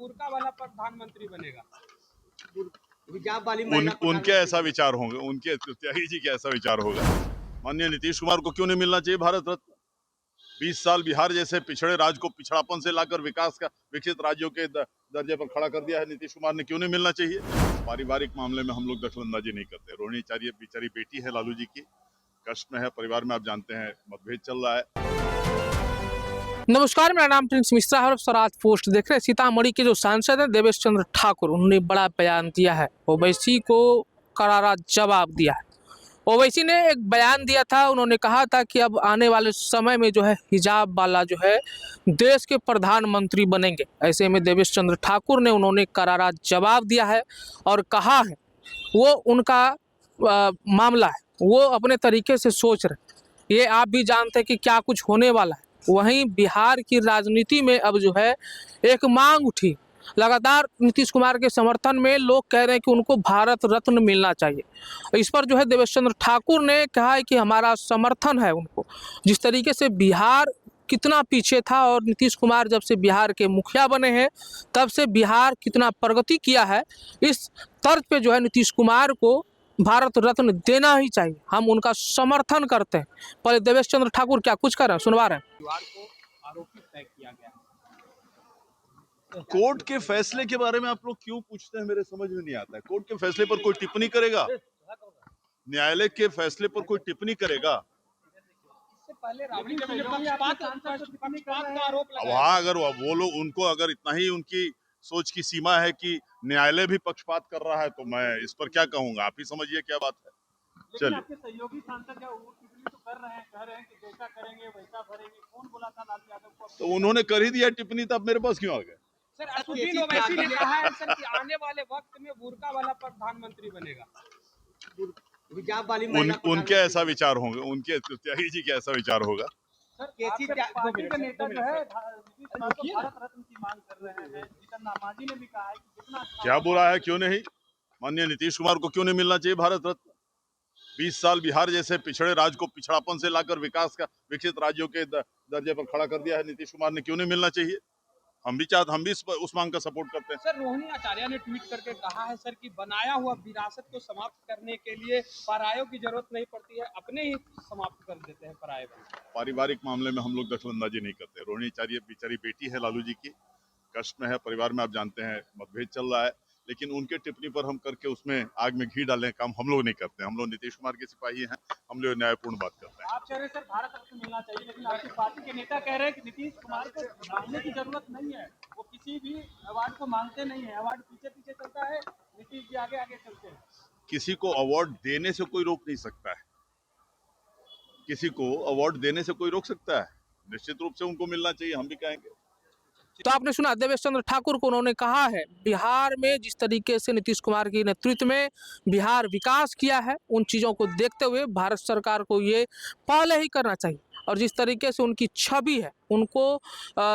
बुर्का वाला प्रधानमंत्री बनेगा। हिजाब वाली महिला उनके ऐसा विचार होंगे, उनके त्यागी जी के ऐसा विचार होगा। माननीय नीतीश कुमार को क्यों नहीं मिलना चाहिए भारत रत्न? 20 साल बिहार जैसे पिछड़े राज्य को पिछड़ापन से लाकर विकास का विकसित राज्यों के दर्जे पर खड़ा कर दिया है नीतीश कुमार ने, क्यों नहीं मिलना चाहिए? पारिवारिक मामले में हम लोग दखलंदाजी नहीं करते। रोहिणी आचार्य बेचारी बेटी है लालू जी की, कष्ट में है, परिवार में आप जानते हैं मतभेद चल रहा है। नमस्कार, मेरा नाम प्रिंस मिश्रा है और स्वराज पोस्ट देख रहे हैं। सीतामढ़ी के जो सांसद हैं देवेश चंद्र ठाकुर, उन्होंने बड़ा बयान दिया है। ओवैसी को करारा जवाब दिया है। ओवैसी ने एक बयान दिया था, उन्होंने कहा था कि अब आने वाले समय में जो है हिजाब वाला जो है देश के प्रधानमंत्री बनेंगे। ऐसे में देवेश चंद्र ठाकुर ने उन्होंने करारा जवाब दिया है और कहा है वो उनका मामला है, वो अपने तरीके से सोच रहे। ये आप भी जानते हैं कि क्या कुछ होने वाला है। वहीं बिहार की राजनीति में अब जो है एक मांग उठी, लगातार नीतीश कुमार के समर्थन में लोग कह रहे हैं कि उनको भारत रत्न मिलना चाहिए। इस पर जो है देवेश चंद्र ठाकुर ने कहा है कि हमारा समर्थन है उनको। जिस तरीके से बिहार कितना पीछे था और नीतीश कुमार जब से बिहार के मुखिया बने हैं तब से बिहार कितना प्रगति किया है, इस तर्ज पे जो है नीतीश कुमार को भारत रत्न देना ही चाहिए। हम उनका समर्थन करते हैं। पहले देवेश चंद्र ठाकुर क्या कुछ कर रहे हैं, सुनवा रहे हैं। परिवार को आरोपित तय किया गया। कोर्ट के फैसले के बारे में आप लोग क्यों पूछते हैं, मेरे समझ में नहीं आता है। कोर्ट के फैसले पर कोई टिप्पणी करेगा? न्यायालय के फैसले पर कोई टिप्पणी करेगा? इससे पहले राबड़ी जब ये पक्षपात का आरोप अब लगाया। हाँ, अगर वो लोग उनको अगर इतना ही उनकी सोच की सीमा है कि न्यायालय भी पक्षपात कर रहा है तो मैं इस पर क्या कहूंगा, आप ही समझिए क्या बात है। लेकिन आपके सहयोगी सांसद क्या वो टिप्पणी तो कर रहे हैं, कह रहे हैं कि जैसा करेंगे वैसा भरेंगे। कौन बोला था लालू यादव को? तो उन्होंने कर ही दिया टिप्पणी, तो अब मेरे पास क्यों आ गए? सर, असुद्दीन ओवैसी ने कहा है सर कि आने वाले वक्त में बुर्का वाला प्रधानमंत्री बनेगा। हिजाब वाली महिला उनके ऐसा विचार होंगे, उनके त्यागी जी के ऐसा विचार होगा। सर, आपके पार्टी के नेता जो है नीतीश कुमार को भारत रत्न की मांग कर रहे हैं। जीतन राम मांझी ने भी कहा है कि जितना क्या बुरा है, क्यों नहीं? माननीय नीतीश कुमार को क्यों नहीं मिलना चाहिए भारत रत्न? 20 साल बिहार जैसे पिछड़े राज्य को पिछड़ापन से लाकर विकास का विकसित राज्यों के दर्जे पर खड़ा कर दिया है नीतीश कुमार ने, क्यों नहीं मिलना चाहिए? हम भी उस मांग का सपोर्ट करते हैं। सर, रोहिणी आचार्य ने ट्वीट करके कहा है सर कि बनाया हुआ विरासत को समाप्त करने के लिए परायों की जरूरत नहीं पड़ती है, अपने ही समाप्त कर देते हैं पराये। पारिवारिक मामले में हम लोग दखलंदाजी नहीं करते। रोहिणी आचार्य बेचारी बेटी है लालू जी की, कष्ट में है, परिवार में आप जानते हैं मतभेद चल रहा है। लेकिन उनके टिप्पणी पर हम करके उसमें आग में घी डालने का काम हम लोग नहीं करते हैं। हम लोग नीतीश कुमार के सिपाही हैं, हम लोग न्यायपूर्ण बात करते हैं। आप कह रहे हैं सर भारत रत्न मिलना चाहिए, लेकिन आपकी पार्टी के नेता कह रहे हैं कि नीतीश कुमार को मांगने की जरूरत नहीं है। वो किसी भी अवार्ड को मांगते नहीं है, अवार्ड पीछे पीछे चलता है, नीतीश जी आगे आगे चलते हैं। किसी को अवार्ड देने से कोई रोक नहीं सकता है। किसी को अवार्ड देने से कोई रोक सकता है? निश्चित रूप से उनको मिलना चाहिए, हम भी कहेंगे। तो आपने सुना देवेश चंद्र ठाकुर को, उन्होंने कहा है बिहार में जिस तरीके से नीतीश कुमार के नेतृत्व में बिहार विकास किया है, उन चीज़ों को देखते हुए भारत सरकार को ये पहले ही करना चाहिए। और जिस तरीके से उनकी छवि है, उनको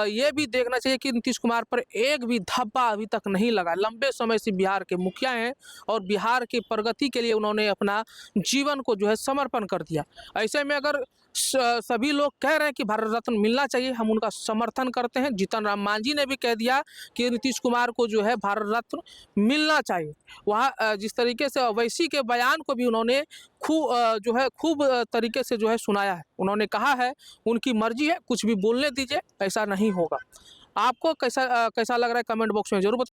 ये भी देखना चाहिए कि नीतीश कुमार पर एक भी धब्बा अभी तक नहीं लगा। लंबे समय से बिहार के मुखिया हैं और बिहार की प्रगति के लिए उन्होंने अपना जीवन को जो है समर्पण कर दिया। ऐसे में अगर सभी लोग कह रहे हैं कि भारत रत्न मिलना चाहिए, हम उनका समर्थन करते हैं। जीतन राम मांझी ने भी कह दिया कि नीतीश कुमार को जो है भारत रत्न मिलना चाहिए। वहाँ जिस तरीके से ओवैसी के बयान को भी उन्होंने खूब तरीके से जो है सुनाया है। उन्होंने कहा है उनकी मर्जी है, कुछ भी बोलने दीजिए, ऐसा नहीं होगा। आपको कैसा लग रहा है कमेंट बॉक्स में जरूर बताइए।